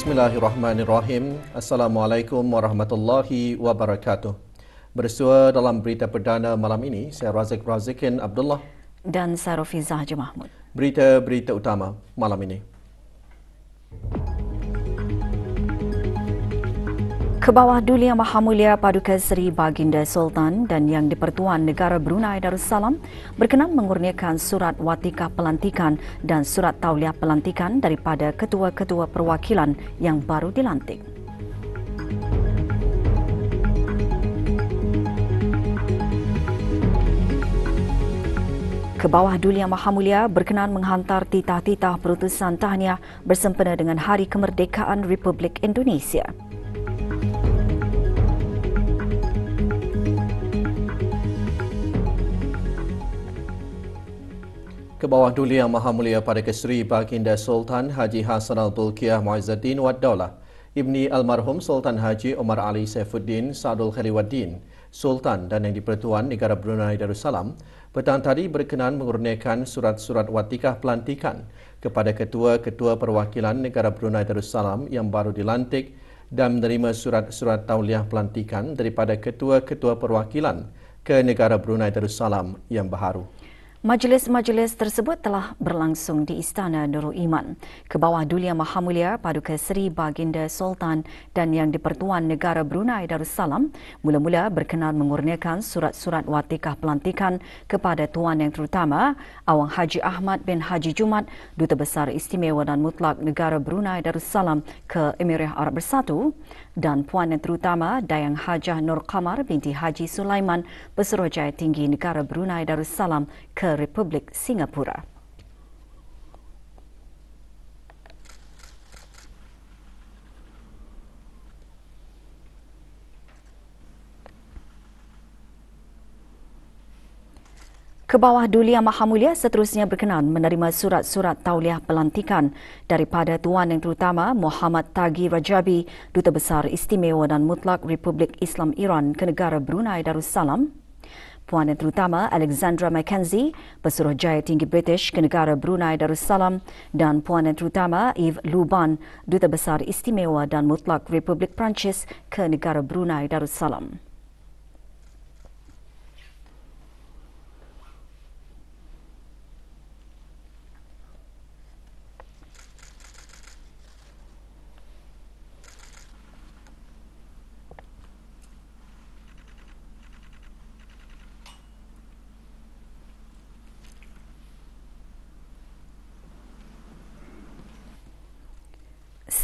Bismillahirrahmanirrahim. Assalamualaikum warahmatullahi wabarakatuh. Bersua dalam berita perdana malam ini, saya Razikin Abdullah dan saya Rafizah Haji Mahmud. Berita-berita utama malam ini. Kebawah Duli Yang Maha Mulia Paduka Seri Baginda Sultan dan Yang di-Pertuan Negara Brunei Darussalam berkenan mengurniakan surat watikah pelantikan dan surat tauliah pelantikan daripada ketua-ketua perwakilan yang baru dilantik. Kebawah Duli Yang Maha Mulia berkenan menghantar titah-titah perutusan tahniah bersempena dengan Hari Kemerdekaan Republik Indonesia. Kebawah Duli Yang Maha Mulia Paduka Seri Baginda Sultan Haji Hassan Al-Bolkiah Muizzuddin Wad Daulah, Ibni Almarhum Sultan Haji Omar Ali Saifuddin Sadul Khaliwaddin, Sultan dan Yang di-Pertuan Negara Brunei Darussalam, petang tadi berkenan mengurniakan surat-surat watikah pelantikan kepada ketua-ketua perwakilan Negara Brunei Darussalam yang baru dilantik dan menerima surat-surat tauliah pelantikan daripada ketua-ketua perwakilan ke Negara Brunei Darussalam yang baharu. Majlis-majlis tersebut telah berlangsung di Istana Nurul Iman. Kebawah Duli Yang Maha Mulia Paduka Seri Baginda Sultan dan Yang di-Pertuan Negara Brunei Darussalam mula-mula berkenan mengurniakan surat-surat watikah pelantikan kepada Tuan Yang Terutama Awang Haji Ahmad bin Haji Jumat, Duta Besar Istimewa dan Mutlak Negara Brunei Darussalam ke Emirat Arab Bersatu, dan Puan Yang Terutama Dayang Hajah Nur Qamar binti Haji Sulaiman, Pesuruhjaya Tinggi Negara Brunei Darussalam ke Republik Singapura. Kebawah Duli Yang Maha Mulia seterusnya berkenan menerima surat-surat tauliah pelantikan daripada Tuan Yang Terutama Muhammad Taghi Rajabi, Duta Besar Istimewa dan Mutlak Republik Islam Iran ke Negara Brunei Darussalam, Puan Yang Terutama Alexandra Mackenzie, Pesuruhjaya Tinggi British ke Negara Brunei Darussalam, dan Puan Yang Terutama Yves Luban, Duta Besar Istimewa dan Mutlak Republik Perancis ke Negara Brunei Darussalam.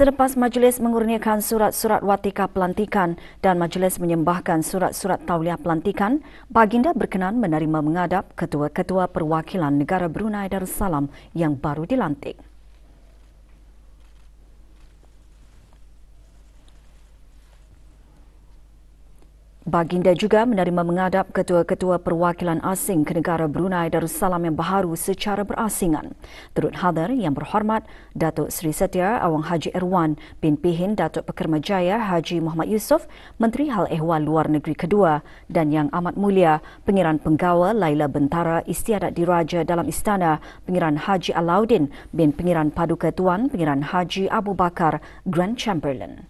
Selepas majlis mengurniakan surat-surat watikah pelantikan dan majlis menyembahkan surat-surat tauliah pelantikan, Baginda berkenan menerima menghadap ketua-ketua perwakilan Negara Brunei Darussalam yang baru dilantik. Baginda juga menerima menghadap ketua-ketua perwakilan asing ke Negara Brunei Darussalam yang baharu secara berasingan. Turut hadir Yang Berhormat Datuk Seri Setia Awang Haji Irwan bin Pihin Datuk Pekermajaya Haji Muhammad Yusof, Menteri Hal Ehwal Luar Negeri kedua, dan Yang Amat Mulia Pengiran Penggawa Laila Bentara Istiadat Diraja dalam Istana, Pengiran Haji Alauddin bin Pengiran Paduka Tuan Pengiran Haji Abu Bakar Grand Chamberlain.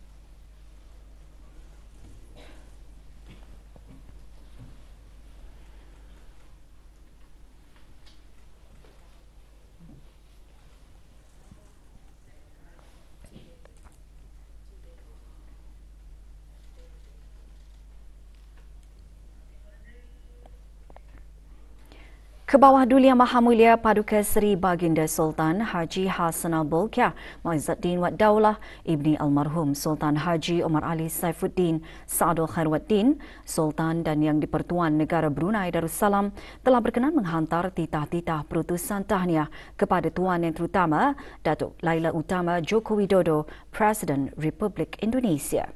Kebawah Duli Yang Maha Mulia Paduka Seri Baginda Sultan Haji Hassanal Bolkiah Muizzaddin Wad Daulah Ibni Almarhum Sultan Haji Omar Ali Saifuddin Saadul Khairuddin Sultan dan Yang di-Pertuan Negara Brunei Darussalam telah berkenan menghantar titah-titah perutusan tahniah kepada Tuan Yang Terutama Datuk Laila Utama Joko Widodo, Presiden Republik Indonesia.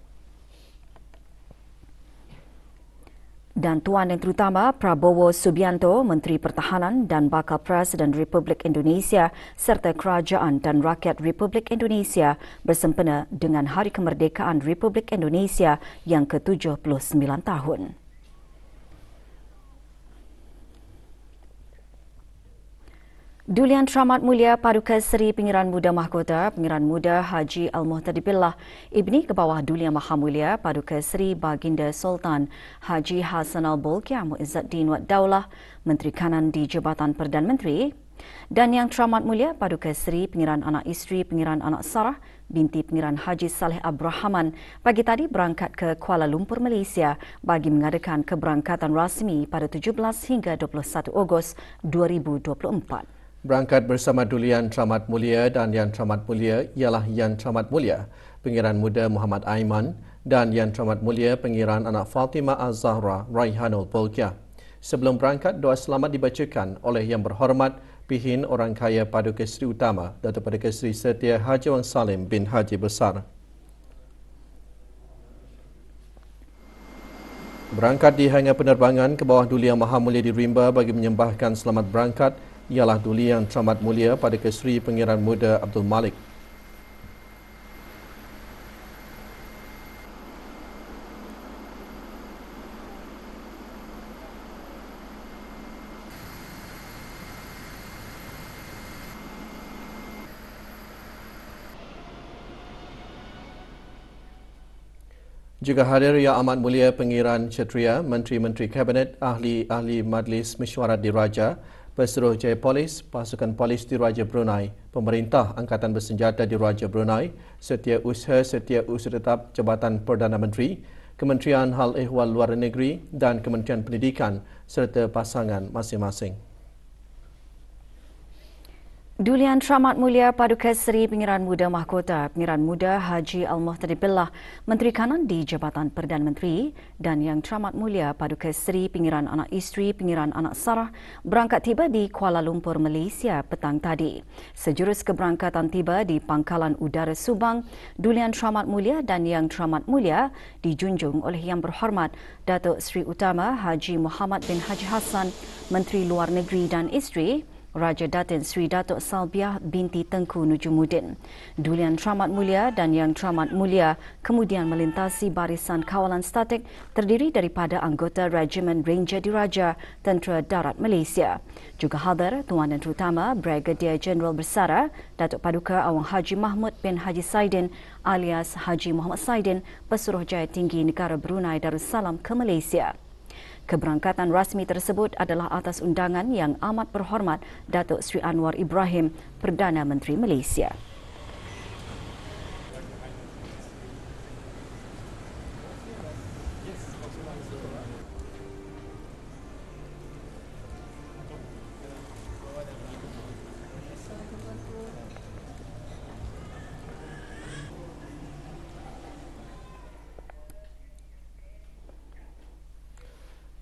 Dan Tuan Yang Terutama Prabowo Subianto, Menteri Pertahanan dan Bakal Presiden Republik Indonesia serta Kerajaan dan Rakyat Republik Indonesia bersempena dengan Hari Kemerdekaan Republik Indonesia yang ke-79 tahun. Duli Yang Teramat Mulia Paduka Seri Pengiran Muda Mahkota Pengiran Muda Haji Al-Muhtadi Billah Ibni Kebawah Duli Yang Maha Mulia Paduka Seri Baginda Sultan Haji Hassanal Bolkiah Muizzaddin Wad Daulah Menteri Kanan di Jabatan Perdana Menteri dan Yang Teramat Mulia Paduka Seri Pengiran Anak Isteri Pengiran Anak Sarah binti Pengiran Haji Saleh Abrahaman pagi tadi berangkat ke Kuala Lumpur, Malaysia bagi mengadakan keberangkatan rasmi pada 17 hingga 21 Ogos 2024. Berangkat bersama Duli Yang Teramat Mulia dan Yang Teramat Mulia ialah Yang Teramat Mulia Pengiran Muda Muhammad Aiman dan Yang Teramat Mulia Pengiran Anak Fatimah Az-Zahra Raihanul Bolkiah. Sebelum berangkat, doa selamat dibacakan oleh Yang Berhormat Pihin Orang Kaya Paduka Seri Utama Datuk Paduka Seri Setia Haji Wang Salim bin Haji Besar. Berangkat di hangar penerbangan ke bawah Duli Yang Maha Mulia di Rimba bagi menyembahkan selamat berangkat ialah Duli Yang Teramat Mulia Paduka Seri Pengiran Muda Abdul Malik. Juga hadir Yang Amat Mulia Pengiran Kshatriya, Menteri-Menteri Kabinet, Ahli-Ahli Majlis Mesyuarat Diraja, Pesuruh Jaya Polis, Pasukan Polis Diraja Brunei, Pemerintah Angkatan Bersenjata Diraja Brunei, Setiausaha Tetap Jabatan Perdana Menteri, Kementerian Hal Ehwal Luar Negeri dan Kementerian Pendidikan serta pasangan masing-masing. Duli Yang Teramat Mulia Paduka Seri Pengiran Muda Mahkota Pengiran Muda Haji Al-Muhtadi Billah Menteri Kanan di Jabatan Perdana Menteri dan Yang Teramat Mulia Paduka Seri Pengiran Anak Isteri Pengiran Anak Sarah berangkat tiba di Kuala Lumpur, Malaysia petang tadi. Sejurus keberangkatan tiba di Pangkalan Udara Subang. Duli Yang Teramat Mulia dan Yang Teramat Mulia dijunjung oleh Yang Berhormat Datuk Seri Utama Haji Muhammad bin Haji Hassan, Menteri Luar Negeri dan Isteri, Raja Datin Sri Datuk Salbiah binti Tengku Nujumuddin. Duli Yang Teramat Mulia dan Yang Teramat Mulia kemudian melintasi barisan kawalan statik terdiri daripada anggota Regimen Ranger Diraja Tentera Darat Malaysia. Juga hadir Tuan Yang Terutama Brigadier Jeneral Bersara Datuk Paduka Awang Haji Mahmud bin Haji Saidin alias Haji Muhammad Saidin, Pesuruh Jaya Tinggi Negara Brunei Darussalam ke Malaysia. Keberangkatan rasmi tersebut adalah atas undangan Yang Amat Berhormat Datuk Seri Anwar Ibrahim, Perdana Menteri Malaysia.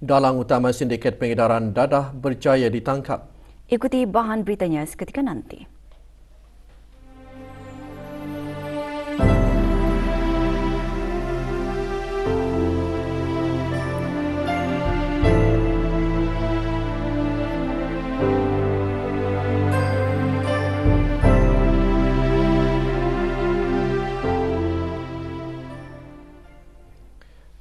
Dalang utama sindiket pengedaran dadah berjaya ditangkap. Ikuti bahan beritanya seketika nanti.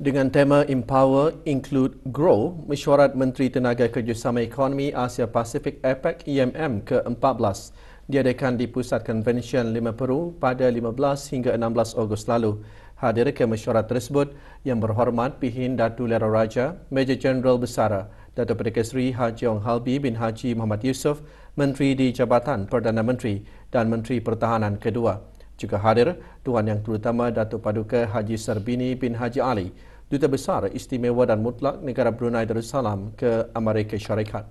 Dengan tema Empower, Include, Grow, Mesyuarat Menteri Tenaga Kerjasama Ekonomi Asia Pasifik APEC EMM ke-14 diadakan di Pusat Konvensyen Lima Peru pada 15 hingga 16 Ogos lalu. Hadir ke mesyuarat tersebut Yang Berhormat Pihin Datu Lera Raja, Major Jeneral Besara, Datuk Paduka Seri Haji Ong Halbi bin Haji Muhammad Yusof, Menteri di Jabatan Perdana Menteri dan Menteri Pertahanan kedua. Juga hadir Tuan Yang Terutama Datuk Paduka Haji Sarbini bin Haji Ali, Duta Besar Istimewa dan Mutlak Negara Brunei Darussalam ke Amerika Syarikat.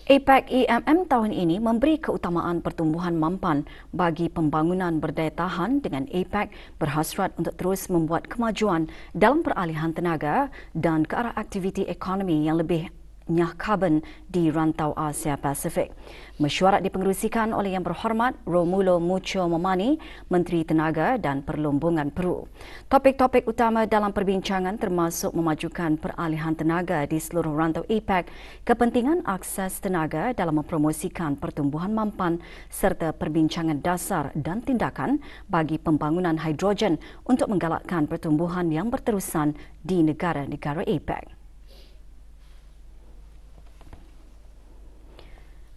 APEC EMM tahun ini memberi keutamaan pertumbuhan mampan bagi pembangunan berdaya tahan dengan APEC berhasrat untuk terus membuat kemajuan dalam peralihan tenaga dan ke arah aktiviti ekonomi yang lebih nyah karbon di rantau Asia Pasifik. Mesyuarat dipengerusikan oleh Yang Berhormat Romulo Mucho Momani, Menteri Tenaga dan Perlumbungan Peru. Topik-topik utama dalam perbincangan termasuk memajukan peralihan tenaga di seluruh rantau APEC, kepentingan akses tenaga dalam mempromosikan pertumbuhan mampan serta perbincangan dasar dan tindakan bagi pembangunan hidrogen untuk menggalakkan pertumbuhan yang berterusan di negara-negara APEC.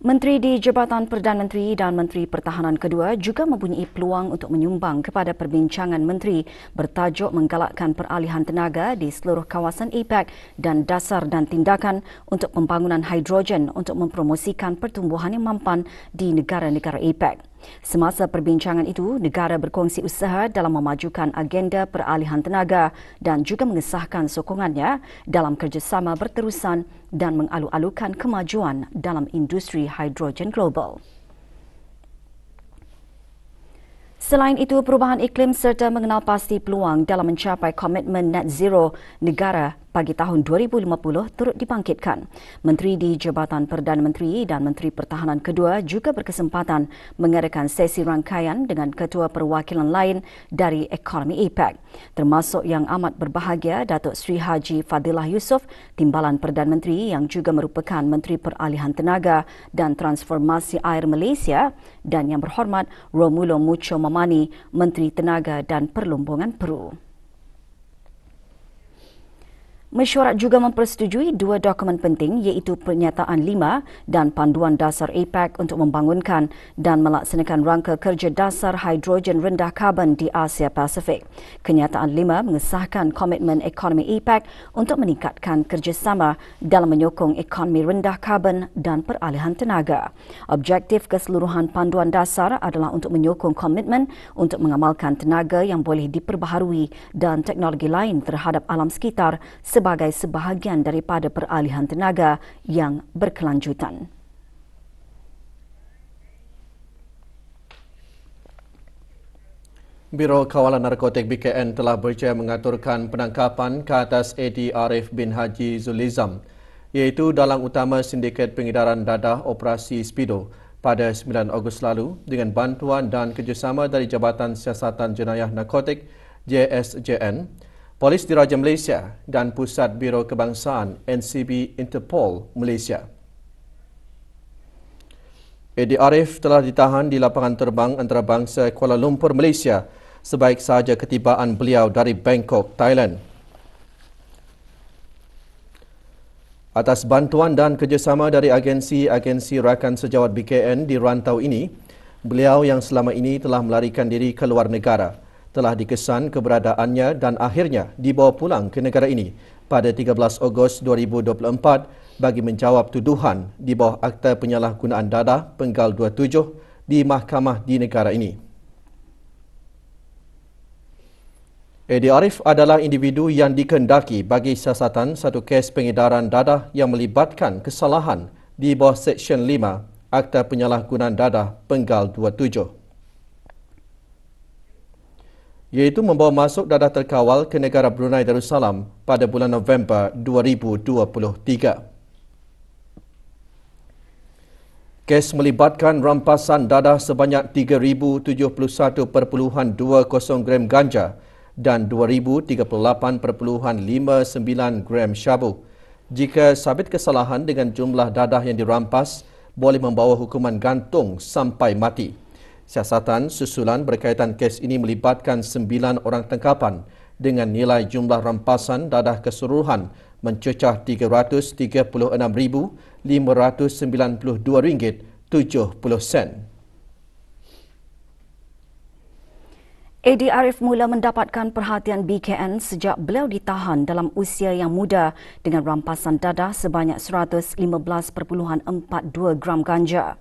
Menteri di Jabatan Perdana Menteri dan Menteri Pertahanan kedua juga mempunyai peluang untuk menyumbang kepada perbincangan menteri bertajuk menggalakkan peralihan tenaga di seluruh kawasan APEC dan dasar dan tindakan untuk pembangunan hidrogen untuk mempromosikan pertumbuhan yang mampan di negara-negara APEC. Semasa perbincangan itu, negara berkongsi usaha dalam memajukan agenda peralihan tenaga dan juga mengesahkan sokongannya dalam kerjasama berterusan dan mengalu-alukan kemajuan dalam industri hidrogen global. Selain itu, perubahan iklim serta mengenal pasti peluang dalam mencapai komitmen net zero negara pagi tahun 2050 turut dibangkitkan. Menteri di Jabatan Perdana Menteri dan Menteri Pertahanan kedua juga berkesempatan mengadakan sesi rangkaian dengan ketua perwakilan lain dari ekonomi APEC, termasuk yang amat berbahagia Datuk Seri Haji Fadilah Yusof, Timbalan Perdana Menteri yang juga merupakan Menteri Peralihan Tenaga dan Transformasi Air Malaysia, dan Yang Berhormat Romulo Mucho Momani, Menteri Tenaga dan Perlumbungan Peru. Mesyuarat juga mempersetujui dua dokumen penting iaitu Pernyataan 5 dan Panduan Dasar APEC untuk membangunkan dan melaksanakan rangka kerja dasar hidrogen rendah karbon di Asia Pasifik. Kenyataan 5 mengesahkan komitmen ekonomi APEC untuk meningkatkan kerjasama dalam menyokong ekonomi rendah karbon dan peralihan tenaga. Objektif keseluruhan Panduan Dasar adalah untuk menyokong komitmen untuk mengamalkan tenaga yang boleh diperbaharui dan teknologi lain terhadap alam sekitar sebagai sebahagian daripada peralihan tenaga yang berkelanjutan. Biro Kawalan Narkotik BKN telah berjaya mengaturkan penangkapan ke atas Eddie Arif bin Haji Zulizam, iaitu dalang utama sindiket pengedaran dadah Operasi Speedo pada 9 Ogos lalu dengan bantuan dan kerjasama dari Jabatan Siasatan Jenayah Narkotik JSJN, Polis Diraja Malaysia dan Pusat Biro Kebangsaan NCB Interpol Malaysia. Eddie Arif telah ditahan di lapangan terbang antarabangsa Kuala Lumpur, Malaysia sebaik sahaja ketibaan beliau dari Bangkok, Thailand. Atas bantuan dan kerjasama dari agensi-agensi rakan sejawat BKN di rantau ini, beliau yang selama ini telah melarikan diri ke luar negara telah dikesan keberadaannya dan akhirnya dibawa pulang ke negara ini pada 13 Ogos 2024 bagi menjawab tuduhan di bawah Akta Penyalahgunaan Dadah Penggal 27 di mahkamah di negara ini. Eddie Arif adalah individu yang dikehendaki bagi siasatan satu kes pengedaran dadah yang melibatkan kesalahan di bawah Seksyen 5 Akta Penyalahgunaan Dadah Penggal 27. Iaitu membawa masuk dadah terkawal ke negara Brunei Darussalam pada bulan November 2023. Kes melibatkan rampasan dadah sebanyak 3,071.20 gram ganja dan 2,038.59 gram syabu. Jika sabit kesalahan dengan jumlah dadah yang dirampas, boleh membawa hukuman gantung sampai mati. Siasatan susulan berkaitan kes ini melibatkan 9 orang tangkapan dengan nilai jumlah rampasan dadah keseluruhan mencecah RM336,592.70. Eddie Arif mula mendapatkan perhatian BKN sejak beliau ditahan dalam usia yang muda dengan rampasan dadah sebanyak 115.42 gram ganja.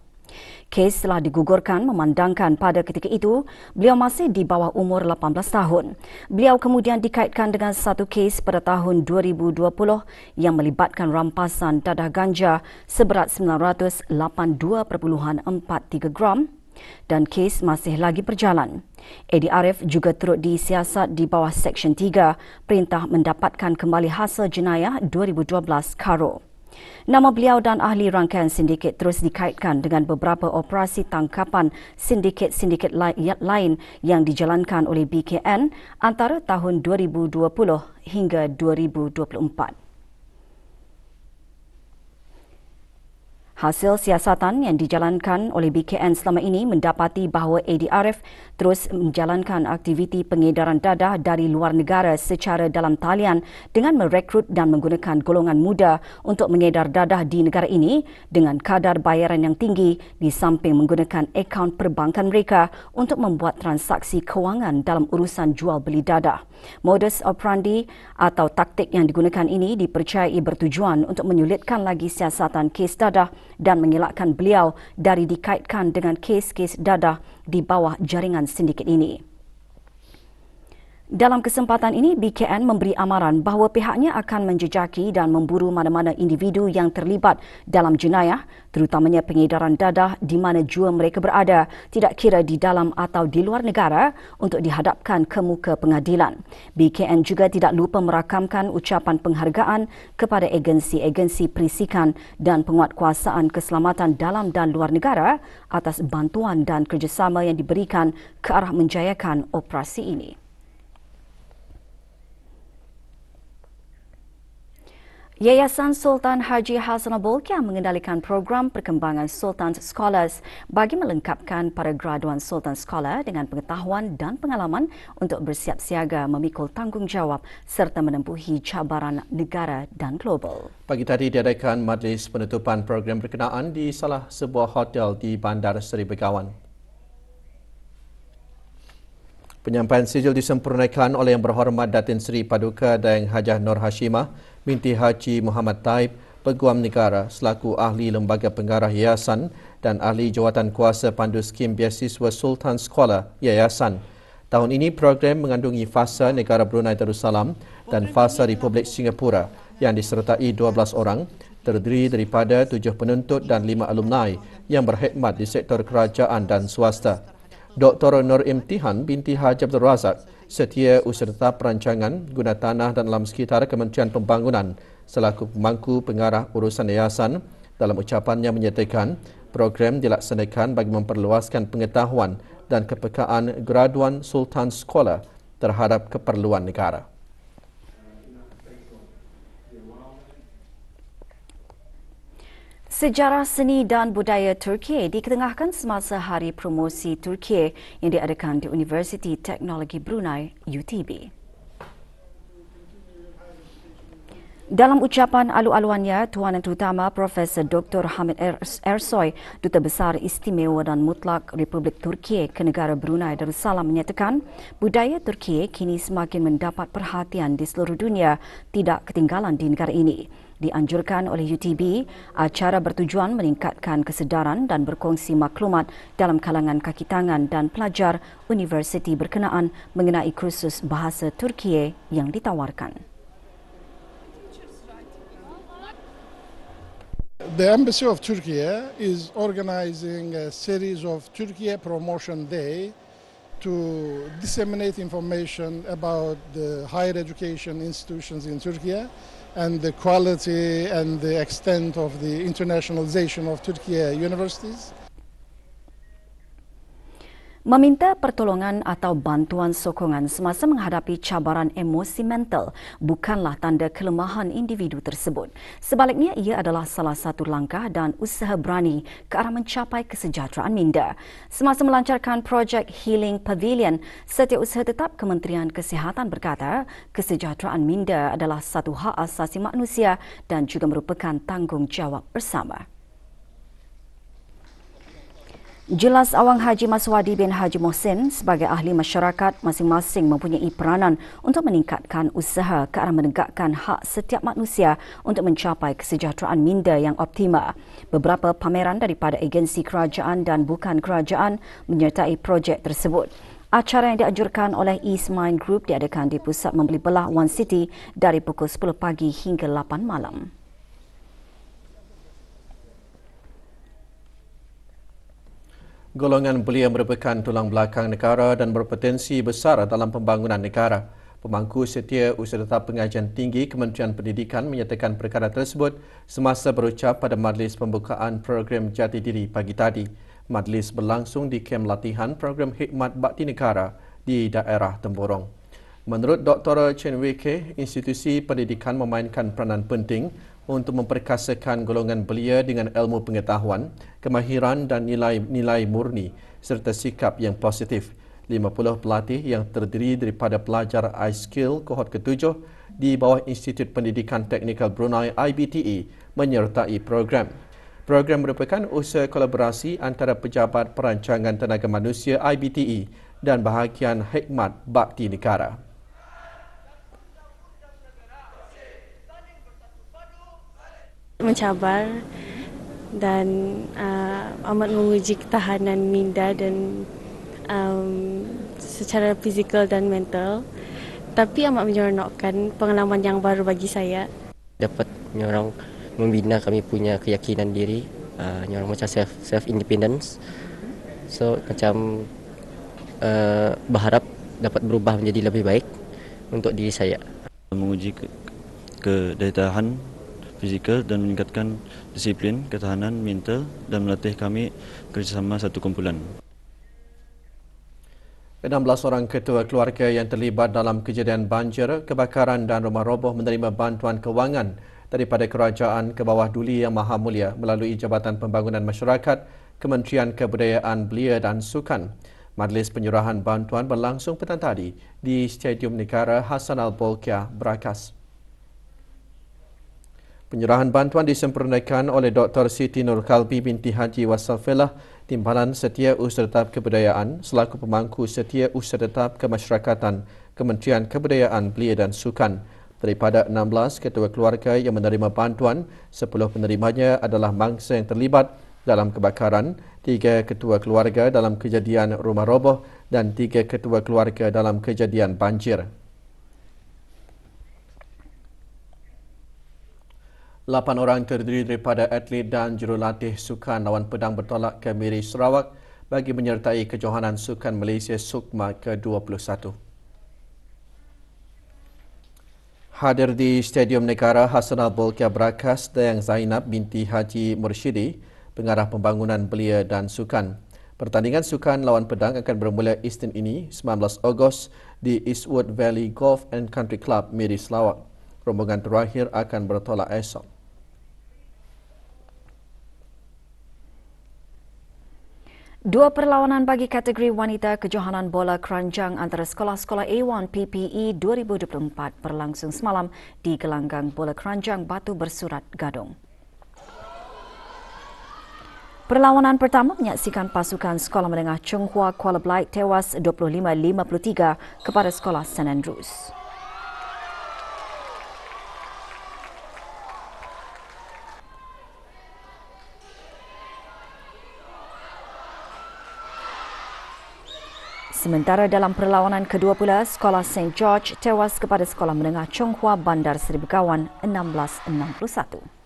Kes telah digugurkan memandangkan pada ketika itu beliau masih di bawah umur 18 tahun. Beliau kemudian dikaitkan dengan satu kes pada tahun 2020 yang melibatkan rampasan dadah ganja seberat 982.43 gram dan kes masih lagi berjalan. Eddie Arif juga turut disiasat di bawah Seksyen 3 Perintah Mendapatkan Kembali Hasil Jenayah 2012 KARO. Nama beliau dan ahli rangkaian sindiket terus dikaitkan dengan beberapa operasi tangkapan sindiket-sindiket lain yang dijalankan oleh BKN antara tahun 2020 hingga 2024. Hasil siasatan yang dijalankan oleh BKN selama ini mendapati bahawa Eddie Arif terus menjalankan aktiviti pengedaran dadah dari luar negara secara dalam talian dengan merekrut dan menggunakan golongan muda untuk mengedar dadah di negara ini dengan kadar bayaran yang tinggi di samping menggunakan akaun perbankan mereka untuk membuat transaksi kewangan dalam urusan jual beli dadah. Modus operandi atau taktik yang digunakan ini dipercayai bertujuan untuk menyulitkan lagi siasatan kes dadah dan mengelakkan beliau dari dikaitkan dengan kes-kes dadah di bawah jaringan sindiket ini. Dalam kesempatan ini, BKN memberi amaran bahawa pihaknya akan menjejaki dan memburu mana-mana individu yang terlibat dalam jenayah, terutamanya pengedaran dadah di mana jua mereka berada, tidak kira di dalam atau di luar negara, untuk dihadapkan ke muka pengadilan. BKN juga tidak lupa merakamkan ucapan penghargaan kepada agensi-agensi perisikan dan penguatkuasaan keselamatan dalam dan luar negara atas bantuan dan kerjasama yang diberikan ke arah menjayakan operasi ini. Yayasan Sultan Haji Hassanal Bolkiah mengendalikan program perkembangan Sultan Scholars bagi melengkapkan para graduan Sultan Scholar dengan pengetahuan dan pengalaman untuk bersiap siaga memikul tanggungjawab serta menempuhi cabaran negara dan global. Pagi tadi diadakan majlis penutupan program berkenaan di salah sebuah hotel di Bandar Seri Begawan. Penyampaian sijil disempurnakan oleh Yang Berhormat Datin Seri Paduka Dayang Hajah Nur Hashimah binti Haji Muhammad Taib, Peguam Negara selaku Ahli Lembaga Pengarah Yayasan dan Ahli Jawatan Kuasa Pandu Skim Beasiswa Sultan Scholar Yayasan. Tahun ini program mengandungi fasa Negara Brunei Darussalam dan fasa Republik Singapura yang disertai 12 orang, terdiri daripada 7 penuntut dan 5 alumni yang berkhidmat di sektor kerajaan dan swasta. Dr. Nur Imtihan binti Haji Abdul Razak, Setiausaha Perancangan, Guna Tanah dan Alam Sekitar Kementerian Pembangunan selaku pemangku pengarah urusan yayasan, dalam ucapannya menyatakan program dilaksanakan bagi memperluaskan pengetahuan dan kepekaan graduan Sultan Scholar terhadap keperluan negara. Sejarah seni dan budaya Turki diketengahkan semasa Hari Promosi Turki yang diadakan di Universiti Teknologi Brunei UTB. Dalam ucapan alu-aluannya, Tuan Yang Terutama Profesor Dr. Hamid Ersoy, Duta Besar Istimewa dan Mutlak Republik Turki ke negara Brunei Darussalam menyatakan budaya Turki kini semakin mendapat perhatian di seluruh dunia, tidak ketinggalan di negara ini. Dianjurkan oleh UTB, acara bertujuan meningkatkan kesedaran dan berkongsi maklumat dalam kalangan kaki tangan dan pelajar universiti berkenaan mengenai kursus bahasa Turki yang ditawarkan. The Embassy of Turkey is organizing a series of Turkey Promotion Day to disseminate information about the higher education institutions in Turkey and the quality and the extent of the internationalization of Turkey universities. Meminta pertolongan atau bantuan sokongan semasa menghadapi cabaran emosi mental bukanlah tanda kelemahan individu tersebut. Sebaliknya, ia adalah salah satu langkah dan usaha berani ke arah mencapai kesejahteraan minda. Semasa melancarkan projek Healing Pavilion, Setiausaha Tetap Kementerian Kesihatan berkata, kesejahteraan minda adalah satu hak asasi manusia dan juga merupakan tanggungjawab bersama. Jelas Awang Haji Maswadi bin Haji Mohsin sebagai ahli masyarakat masing-masing mempunyai peranan untuk meningkatkan usaha ke arah menegakkan hak setiap manusia untuk mencapai kesejahteraan minda yang optima. Beberapa pameran daripada agensi kerajaan dan bukan kerajaan menyertai projek tersebut. Acara yang dianjurkan oleh East Mind Group diadakan di Pusat Membeli Belah One City dari pukul 10 pagi hingga 8 malam. Golongan belia merupakan tulang belakang negara dan berpotensi besar dalam pembangunan negara. Pemangku setia Usaha Tetap Pengajian Tinggi Kementerian Pendidikan menyatakan perkara tersebut semasa berucap pada majlis pembukaan program Jati Diri pagi tadi. Majlis berlangsung di kem latihan program Hikmat Bakti Negara di daerah Temburong. Menurut Dr. Chen Wei Kee, institusi pendidikan memainkan peranan penting untuk memperkasakan golongan belia dengan ilmu pengetahuan, kemahiran dan nilai-nilai murni serta sikap yang positif. 50 pelatih yang terdiri daripada pelajar iSkill kohort ke-7 di bawah Institut Pendidikan Teknikal Brunei IBTE menyertai program. Program merupakan usaha kolaborasi antara Pejabat Perancangan Tenaga Manusia IBTE dan bahagian Hikmat Bakti Negara. Mencabar dan amat menguji ketahanan minda dan secara fizikal dan mental, tapi amat menyeronokkan, pengalaman yang baru bagi saya. Dapat menyorong membina kami punya keyakinan diri, menyorong macam self independence. So macam berharap dapat berubah menjadi lebih baik untuk diri saya. Menguji ke daya tahan fizikal dan meningkatkan disiplin, ketahanan mental dan melatih kami kerjasama satu kumpulan. 16 orang ketua keluarga yang terlibat dalam kejadian banjir, kebakaran dan rumah roboh menerima bantuan kewangan daripada kerajaan ke bawah Duli Yang Maha Mulia melalui Jabatan Pembangunan Masyarakat, Kementerian Kebudayaan Belia dan Sukan. Majlis penyerahan bantuan berlangsung petang tadi di Stadium Negara Hassanal Bolkiah, Berakas. Penyerahan bantuan disempurnakan oleh Dr. Siti Nur Kalbi binti Haji Wasalfelah, Timbalan Setia Usaha Tetap Kebudayaan selaku pemangku Setia Usaha Tetap Kemasyarakatan Kementerian Kebudayaan Belia dan Sukan. Daripada 16 ketua keluarga yang menerima bantuan, 10 penerimanya adalah mangsa yang terlibat dalam kebakaran, 3 ketua keluarga dalam kejadian rumah roboh dan 3 ketua keluarga dalam kejadian banjir. 8 orang terdiri daripada atlet dan jurulatih sukan lawan pedang bertolak ke Miri Sarawak bagi menyertai kejohanan sukan Malaysia Sukma ke-21. Hadir di Stadium Negara Hassanal Bolkiah Berakas Dayang Zainab binti Haji Mursyidi, Pengarah Pembangunan Belia dan Sukan. Pertandingan sukan lawan pedang akan bermula Isnin ini, 19 Ogos di Eastwood Valley Golf and Country Club, Miri Sarawak. Rombongan terakhir akan bertolak esok. Dua perlawanan bagi kategori wanita kejohanan bola keranjang antara sekolah-sekolah A1 PPE 2024 berlangsung semalam di gelanggang bola keranjang Batu Bersurat, Gadong. Perlawanan pertama menyaksikan pasukan Sekolah Menengah Chung Hua Kuala Blight tewas 25-53 kepada Sekolah St. Andrews. Sementara dalam perlawanan kedua pula, Sekolah St. George tewas kepada Sekolah Menengah Chung Hua Bandar Seribu Kawan 16-61.